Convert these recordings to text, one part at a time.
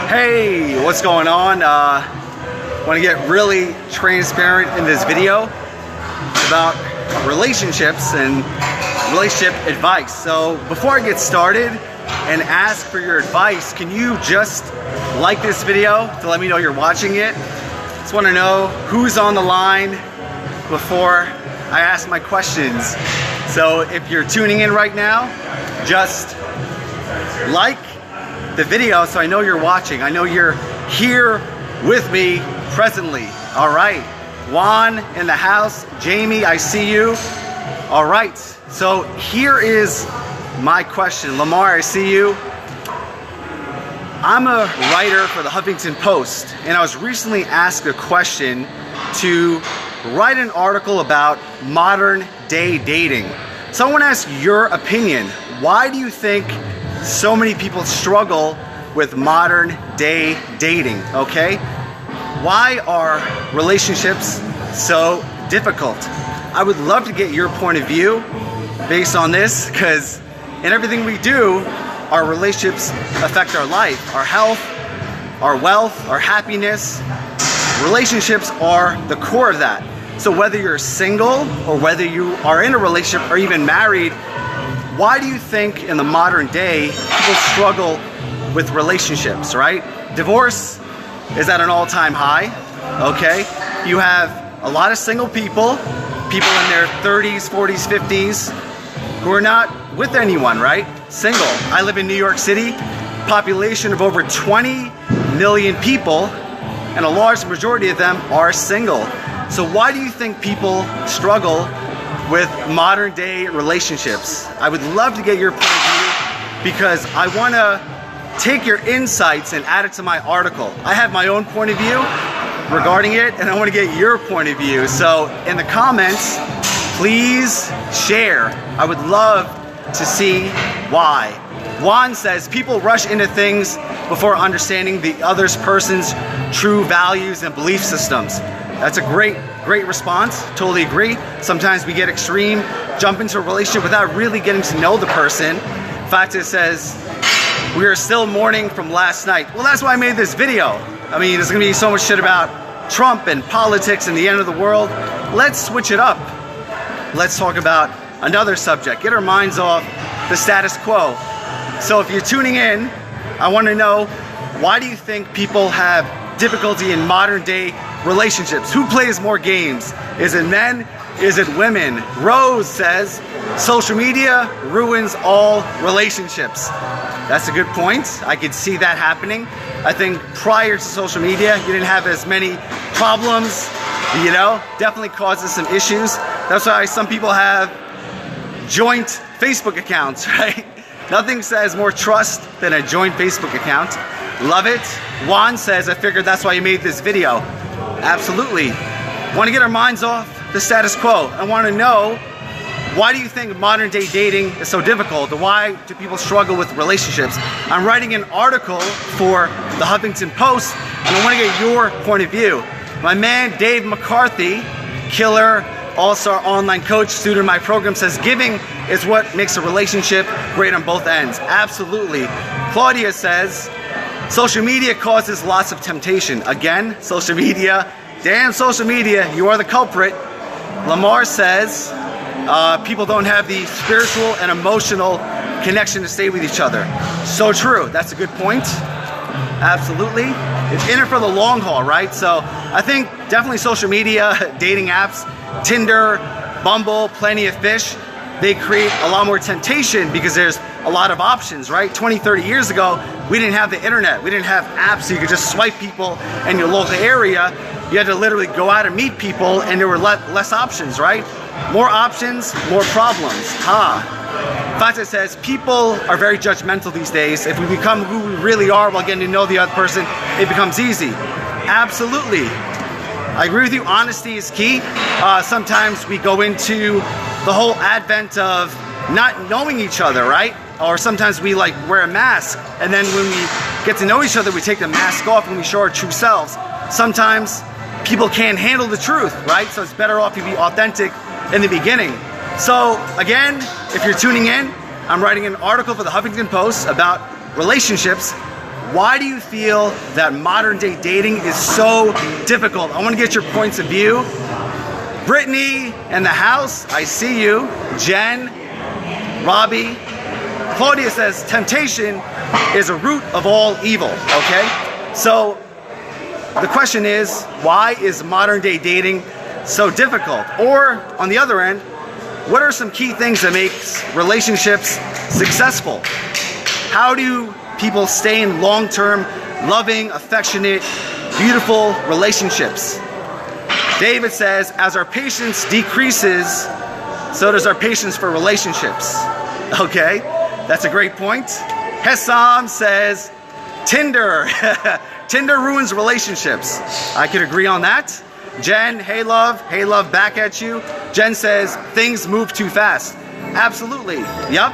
Hey, what's going on? Want to get really transparent in this video about relationships and relationship advice. So before I get started and ask for your advice, can you just like this video to let me know you're watching it? Just want to know who's on the line before I ask my questions. So if you're tuning in right now, just like the video so I know you're watching. I know you're here with me presently. All right, Juan in the house. Jamie, I see you. All right, so here is my question. Lamar, I see you. I'm a writer for the Huffington Post, and I was recently asked a question to write an article about modern day dating. So I want to ask your opinion. Why do you think so many people struggle with modern day dating, okay? Why are relationships so difficult? I would love to get your point of view based on this, because in everything we do, our relationships affect our life, our health, our wealth, our happiness. Relationships are the core of that. So whether you're single or whether you are in a relationship or even married, why do you think in the modern day people struggle with relationships, right? Divorce is at an all-time high, okay? You have a lot of single people in their 30s, 40s, 50s, who are not with anyone, right? Single. I live in New York City, population of over 20 million people, and a large majority of them are single. So why do you think people struggle with modern day relationships? I would love to get your point of view because I want to take your insights and add it to my article. I have my own point of view regarding it, and I want to get your point of view. So in the comments, please share. I would love to see why. Juan says people rush into things before understanding the other person's true values and belief systems. That's a great response. Totally agree. Sometimes we get extreme, jump into a relationship without really getting to know the person. In fact, it says, we are still mourning from last night. Well, that's why I made this video. I mean, there's gonna be so much shit about Trump and politics and the end of the world. Let's switch it up. Let's talk about another subject. Get our minds off the status quo. So if you're tuning in, I wanna know, why do you think people have difficulty in modern day relationships? Who plays more games? Is it men? Is it women? Rose says, social media ruins all relationships. That's a good point. I could see that happening. I think prior to social media, you didn't have as many problems, you know, definitely causes some issues. That's why some people have joint Facebook accounts, right? Nothing says more trust than a joint Facebook account. Love it. Juan says, I figured that's why you made this video. Absolutely. Want to get our minds off the status quo. I want to know, why do you think modern day dating is so difficult? Why do people struggle with relationships? I'm writing an article for the Huffington Post, and I want to get your point of view. My man Dave McCarthy, killer, all-star online coach, student of my program, says giving is what makes a relationship great on both ends. Absolutely. Claudia says, social media causes lots of temptation. Again, social media, damn social media, you are the culprit. Lamar says, people don't have the spiritual and emotional connection to stay with each other. So true, that's a good point. Absolutely. It's in it for the long haul, right? So I think definitely social media, dating apps, Tinder, Bumble, Plenty of Fish, they create a lot more temptation because there's a lot of options, right? 20, 30 years ago, we didn't have the internet. We didn't have apps so you could just swipe people in your local area. You had to literally go out and meet people, and there were less options, right? More options, more problems. In fact, it says people are very judgmental these days. If we become who we really are while getting to know the other person, it becomes easy. Absolutely. I agree with you, honesty is key. Sometimes we go into the whole advent of not knowing each other, right? Or sometimes we like wear a mask, and then when we get to know each other, we take the mask off and we show our true selves. Sometimes people can't handle the truth, right? So it's better off to be authentic in the beginning. So again, if you're tuning in, I'm writing an article for the Huffington Post about relationships. Why do you feel that modern day dating is so difficult? I want to get your points of view. Brittany in the house, I see you. Jen, Robbie. Claudia says temptation is a root of all evil, okay? So the question is, why is modern day dating so difficult? Or on the other end, what are some key things that makes relationships successful? How do people stay in long-term, loving, affectionate, beautiful relationships? David says, as our patience decreases, so does our patience for relationships. Okay, that's a great point. Hesam says, Tinder. Tinder ruins relationships. I could agree on that. Jen, hey love back at you. Jen says, things move too fast. Absolutely, yep.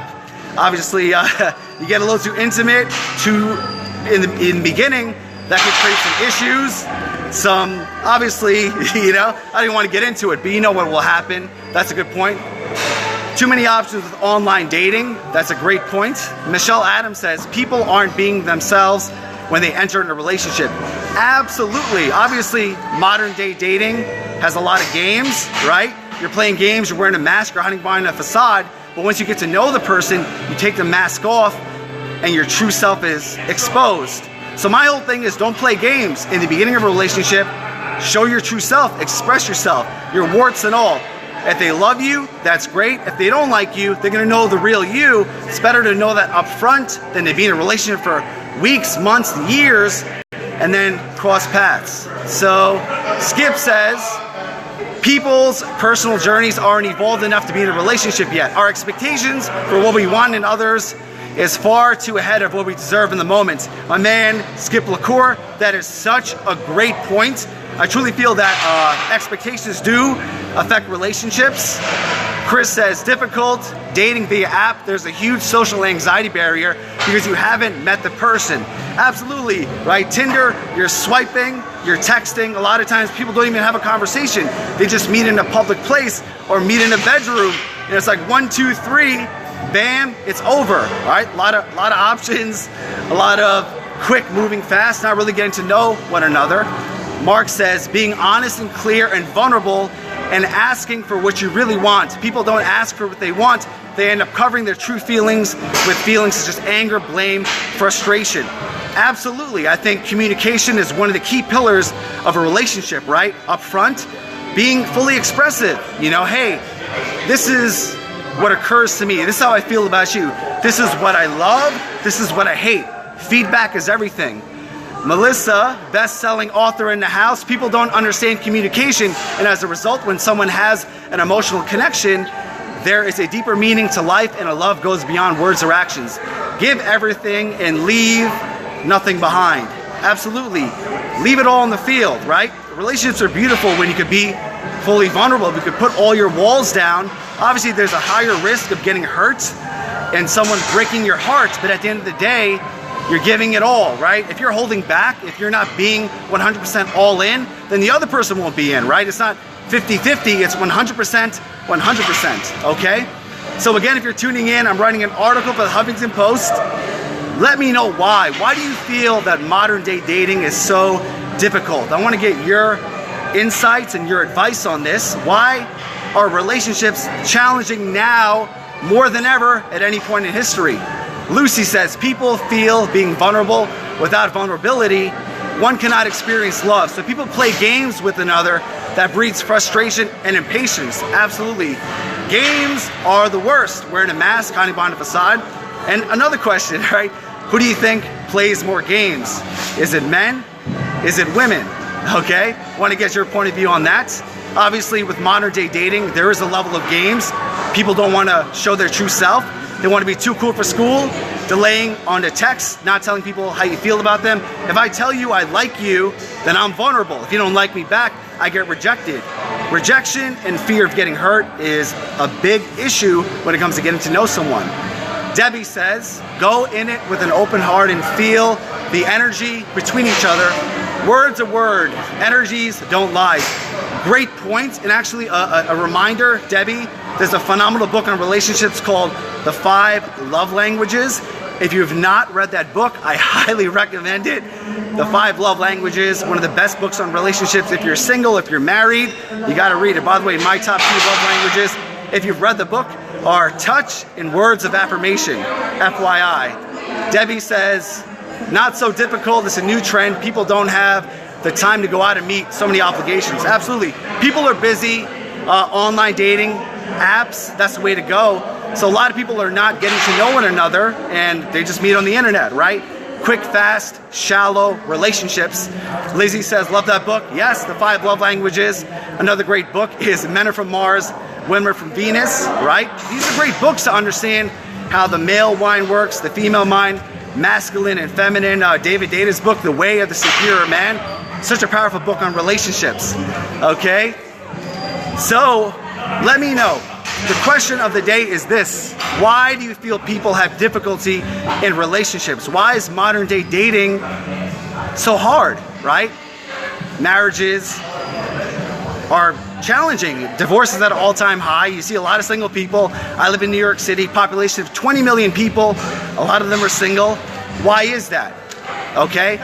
Obviously, you get a little too intimate, in the beginning, that could create some issues. Obviously, I didn't want to get into it, but you know what will happen. That's a good point. Too many options with online dating. That's a great point. Michelle Adams says, people aren't being themselves when they enter into a relationship. Absolutely. Obviously, modern day dating has a lot of games, right? You're playing games, you're wearing a mask, you're hiding behind a facade, but once you get to know the person, you take the mask off and your true self is exposed. So my whole thing is, don't play games. In the beginning of a relationship, show your true self, express yourself, your warts and all. If they love you, that's great. If they don't like you, they're gonna know the real you. It's better to know that up front than to be in a relationship for weeks, months, years, and then cross paths. So Skip says, people's personal journeys aren't evolved enough to be in a relationship yet. Our expectations for what we want in others is far too ahead of what we deserve in the moment. My man, Skip LaCour, that is such a great point. I truly feel that expectations do affect relationships. Chris says, difficult dating via app. There's a huge social anxiety barrier because you haven't met the person. Absolutely, right? Tinder, you're swiping, you're texting. A lot of times people don't even have a conversation. They just meet in a public place or meet in a bedroom. And it's like 1, 2, 3, bam, it's over, right? A lot of options, a lot of quick moving fast, not really getting to know one another. Mark says, being honest and clear and vulnerable and asking for what you really want. People don't ask for what they want. They end up covering their true feelings with feelings such as anger, blame, frustration. Absolutely, I think communication is one of the key pillars of a relationship, right? Up front, being fully expressive. Hey, this is what occurs to me. This is how I feel about you. This is what I love. This is what I hate. Feedback is everything. Melissa, best-selling author in the house. People don't understand communication, and as a result, when someone has an emotional connection, there is a deeper meaning to life, and a love goes beyond words or actions. Give everything and leave nothing behind. Absolutely. Leave it all in the field, right? Relationships are beautiful when you could be fully vulnerable. If you could put all your walls down, obviously there's a higher risk of getting hurt and someone breaking your heart, but at the end of the day, you're giving it all, right? If you're holding back, if you're not being 100% all in, then the other person won't be in, right? It's not 50-50, it's 100%, 100%, okay? So again, if you're tuning in, I'm writing an article for the Huffington Post. Let me know why. Why do you feel that modern day dating is so difficult? I want to get your insights and your advice on this. Why are relationships challenging now more than ever at any point in history? Lucy says, people feel being vulnerable. Without vulnerability, one cannot experience love. So people play games with another that breeds frustration and impatience. Absolutely. Games are the worst. Wearing a mask, hiding behind a facade. And another question, right? Who do you think plays more games? Is it men? Is it women? Okay, want to get your point of view on that. Obviously, with modern day dating, there is a level of games. People don't want to show their true self. They want to be too cool for school, delaying on the text, not telling people how you feel about them. If I tell you I like you, then I'm vulnerable. If you don't like me back, I get rejected. Rejection and fear of getting hurt is a big issue when it comes to getting to know someone. Debbie says, go in it with an open heart and feel the energy between each other. Word's a word, energies don't lie. Great point, and actually a reminder, Debbie, there's a phenomenal book on relationships called The 5 Love Languages. If you have not read that book, I highly recommend it. The 5 Love Languages, one of the best books on relationships. If you're single, if you're married, you gotta read it. By the way, my top 2 love languages, if you've read the book, are touch and words of affirmation, FYI. Debbie says, not so difficult, it's a new trend. People don't have the time to go out and meet, so many obligations. Absolutely. People are busy, online dating, apps, that's the way to go. So a lot of people are not getting to know one another and they just meet on the internet, right? Quick, fast, shallow relationships. Lizzie says, love that book. Yes, The 5 Love Languages. Another great book is Men Are From Mars, Women Are From Venus, right? These are great books to understand how the male mind works, the female mind, masculine and feminine. David Deda's book, The Way of the Superior Man. Such a powerful book on relationships, okay? So, let me know. The question of the day is this: why do you feel people have difficulty in relationships? Why is modern day dating so hard, right? Marriages are challenging. Divorce is at an all-time high. You see a lot of single people. I live in New York City, population of 20 million people. A lot of them are single. Why is that? Okay?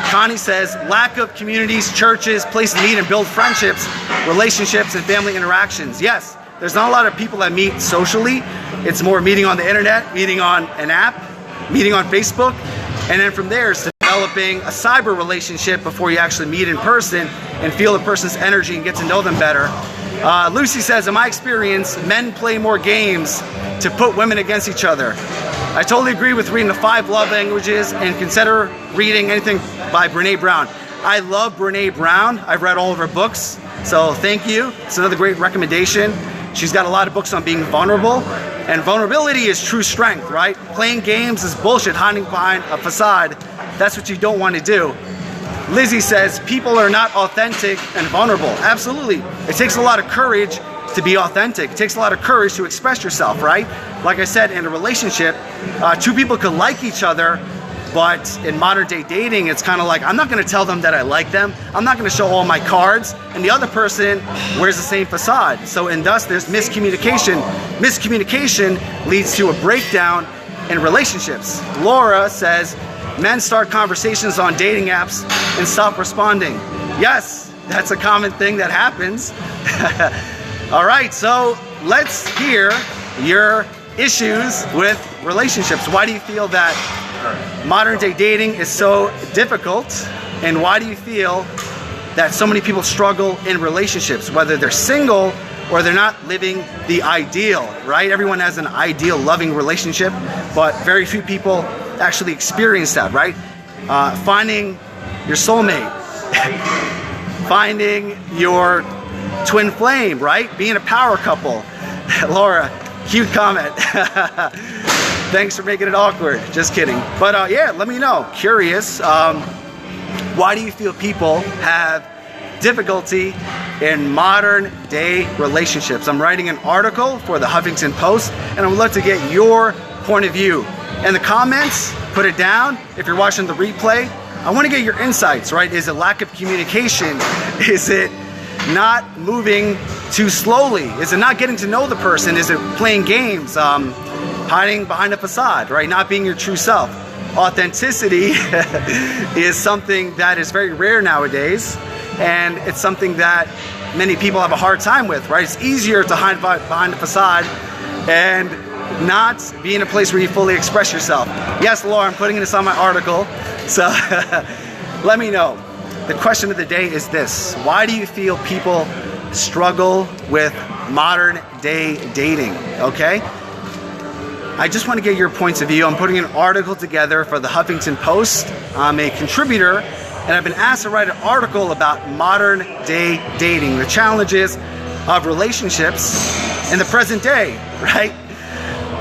Connie says, lack of communities, churches, places to meet and build friendships, relationships, and family interactions. Yes, there's not a lot of people that meet socially. It's more meeting on the internet, meeting on an app, meeting on Facebook, and then from there it's developing a cyber relationship before you actually meet in person and feel the person's energy and get to know them better. Lucy says, in my experience, men play more games to put women against each other. I totally agree with reading the 5 Love Languages and consider reading anything by Brené Brown. I love Brené Brown. I've read all of her books, so thank you. It's another great recommendation. She's got a lot of books on being vulnerable, and vulnerability is true strength, right? Playing games is bullshit, hiding behind a facade. That's what you don't want to do. Lizzie says, people are not authentic and vulnerable. Absolutely. It takes a lot of courage to be authentic. It takes a lot of courage to express yourself, right? Like I said, in a relationship, 2 people could like each other, but in modern day dating, it's kind of like, I'm not going to tell them that I like them. I'm not going to show all my cards, and the other person wears the same facade. So, and thus, there's miscommunication. Miscommunication leads to a breakdown in relationships. Laura says, men start conversations on dating apps and stop responding. Yes, that's a common thing that happens. All right, so let's hear your issues with relationships. Why do you feel that modern day dating is so difficult? And why do you feel that so many people struggle in relationships, whether they're single or they're not living the ideal, right? Everyone has an ideal loving relationship, but very few people actually experience that, right? Finding your soulmate, finding your twin flame, right? Being a power couple. Laura, cute comment. Thanks for making it awkward. Just kidding. But yeah, let me know. Curious, why do you feel people have difficulty in modern day relationships? I'm writing an article for the Huffington Post, and I would love to get your point of view. In the comments, put it down. If you're watching the replay, I want to get your insights, right? Is it lack of communication? Is it not moving too slowly? Is it not getting to know the person? Is it playing games, hiding behind a facade, right? Not being your true self. Authenticity is something that is very rare nowadays, and it's something that many people have a hard time with, right? It's easier to hide behind a facade and not be in a place where you fully express yourself. Yes, Laura, I'm putting this on my article, so let me know. The question of the day is this: why do you feel people struggle with modern day dating? Okay? I just want to get your points of view. I'm putting an article together for the Huffington Post. I'm a contributor, and I've been asked to write an article about modern day dating, the challenges of relationships in the present day, right?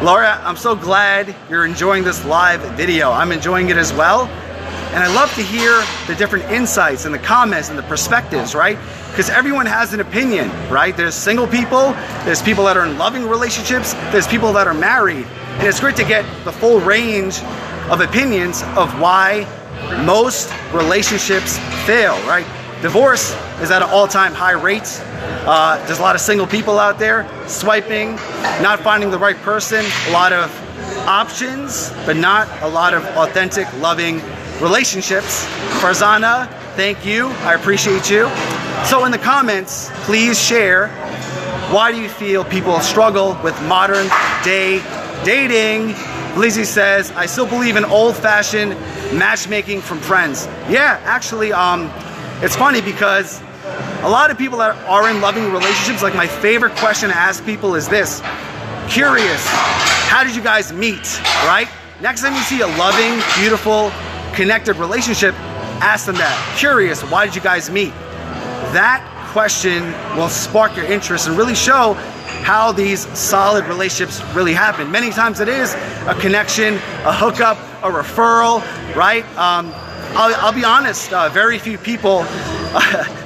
Laura, I'm so glad you're enjoying this live video. I'm enjoying it as well. And I love to hear the different insights and the comments and the perspectives, right? Because everyone has an opinion, right? There's single people, there's people that are in loving relationships, there's people that are married. And it's great to get the full range of opinions of why most relationships fail, right? Divorce is at an all-time high rate. There's a lot of single people out there swiping, not finding the right person, a lot of options, but not a lot of authentic, loving relationships. Farzana, thank you. I appreciate you. So in the comments, please share, why do you feel people struggle with modern day dating? Lizzie says, I still believe in old-fashioned matchmaking from friends. Yeah, actually, it's funny because a lot of people that are in loving relationships, like my favorite question to ask people is this: curious, how did you guys meet, right? Next time you see a loving, beautiful, connected relationship, ask them that. Curious, why did you guys meet? That question will spark your interest and really show how these solid relationships really happen. Many times it is a connection, a hookup, a referral, right? I'll be honest, very few people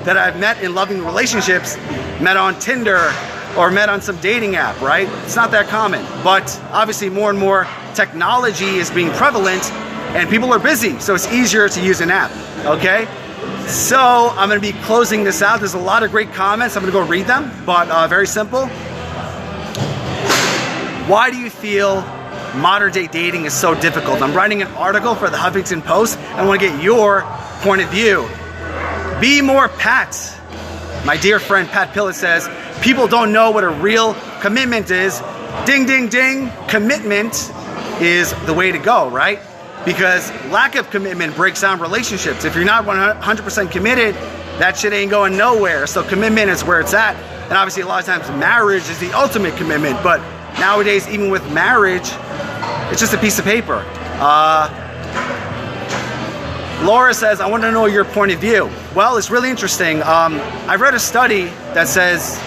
that I've met in loving relationships met on Tinder or met on some dating app, right? It's not that common, but obviously more and more technology is being prevalent and people are busy, so it's easier to use an app, okay? So I'm gonna be closing this out. There's a lot of great comments. I'm gonna go read them, but very simple. Why do you feel modern day dating is so difficult? I'm writing an article for the Huffington Post and I wanna get your point of view. Be more Pat. My dear friend Pat Pillett says, people don't know what a real commitment is. Ding, ding, ding. Commitment is the way to go, right? Because lack of commitment breaks down relationships. If you're not 100% committed, that shit ain't going nowhere. So commitment is where it's at. And obviously a lot of times marriage is the ultimate commitment, but nowadays, even with marriage, it's just a piece of paper. Laura says, I want to know your point of view. Well, it's really interesting. I've read a study that says,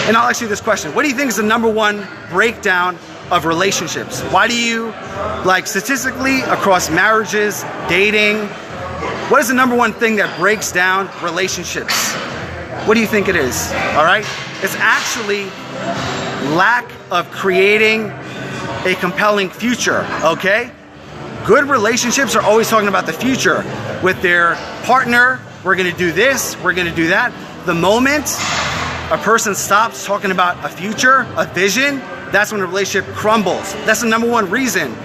and I'll ask you this question: what do you think is the #1 breakdown of relationships? Why do you, like statistically across marriages, dating, what is the #1 thing that breaks down relationships? What do you think it is? All right, it's actually lack of creating a compelling future, okay? Good relationships are always talking about the future with their partner. We're gonna do this, we're gonna do that. The moment a person stops talking about a future, a vision, that's when a relationship crumbles. That's the #1 reason: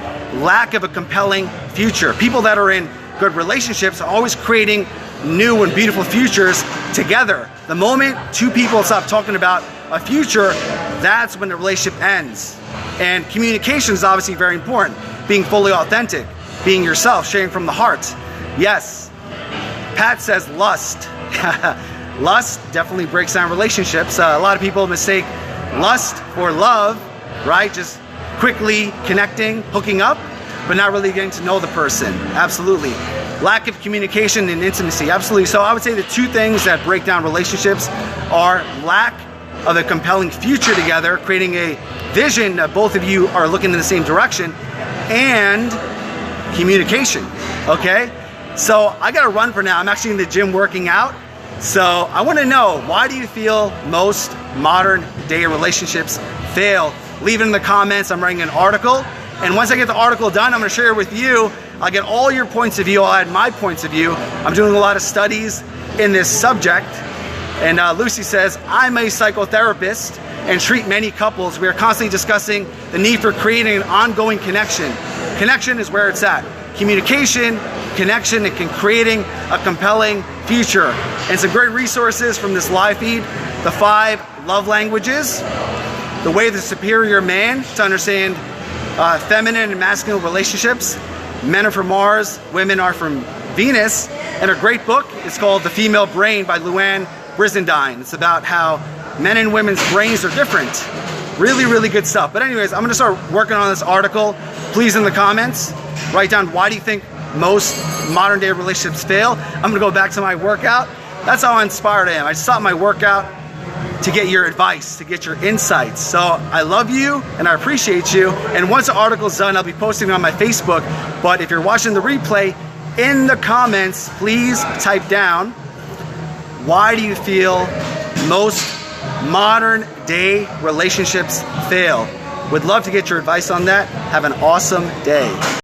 lack of a compelling future. People that are in good relationships are always creating new and beautiful futures together. The moment two people stop talking about a future, that's when the relationship ends. And communication is obviously very important. Being fully authentic, being yourself, sharing from the heart. Yes. Pat says lust. Lust definitely breaks down relationships. A lot of people mistake lust for love, right? Just quickly connecting, hooking up, but not really getting to know the person. Absolutely. Lack of communication and intimacy. Absolutely. So I would say the 2 things that break down relationships are lack of a compelling future together, creating a vision that both of you are looking in the same direction, and communication, okay? So I gotta run for now. I'm actually in the gym working out. So I wanna know, why do you feel most modern day relationships fail? Leave it in the comments. I'm writing an article. And once I get the article done, I'm gonna share it with you. I'll get all your points of view. I'll add my points of view. I'm doing a lot of studies in this subject. And Lucy says, I'm a psychotherapist and treat many couples. We are constantly discussing the need for creating an ongoing connection. Connection is where it's at. Communication, connection, and creating a compelling future. And some great resources from this live feed: the 5 love languages, the way of the superior man to understand feminine and masculine relationships. Men are from Mars, women are from Venus. And a great book is called The Female Brain by Luann Brizendine. It's about how men and women's brains are different. Really, really good stuff. But anyways, I'm gonna start working on this article. Please, in the comments, write down, why do you think most modern day relationships fail? I'm gonna go back to my workout. That's how inspired I am. I stopped my workout to get your advice, to get your insights. So I love you and I appreciate you. And once the article's done, I'll be posting it on my Facebook. But if you're watching the replay, in the comments, please type down, why do you feel most modern day relationships fail? Would love to get your advice on that. Have an awesome day.